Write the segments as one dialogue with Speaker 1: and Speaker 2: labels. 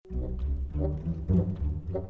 Speaker 1: Oh, itu bisa bisa.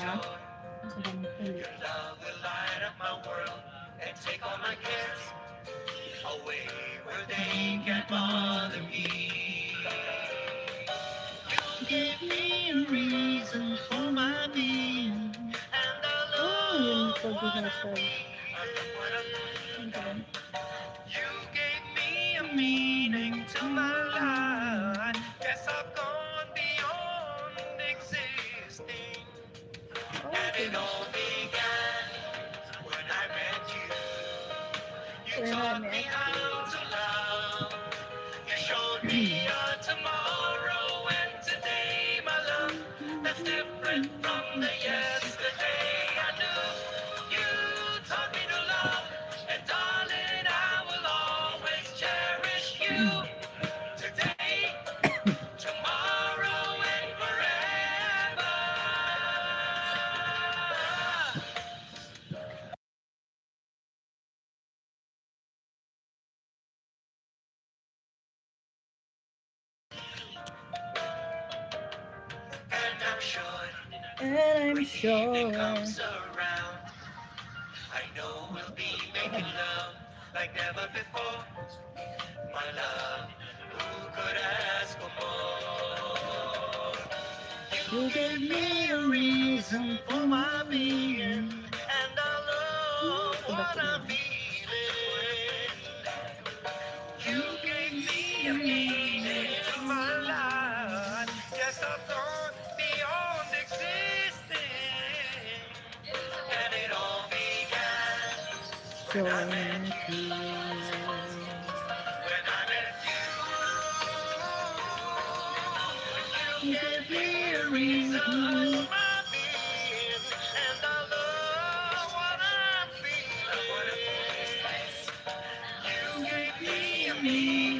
Speaker 1: Hah? Sedang pilih. Oh, yun Colby Hustle. Ang galing. Oh, okay. When I met you. And I'm sure. You gave me a reason for my being, and I love what I'm feeling. You gave me a meaning to my life. Yes, I've gone beyond existing, and it all began so when I met you. You gave me a reason for my being, and I love what I'm feeling. You gave me a meaning.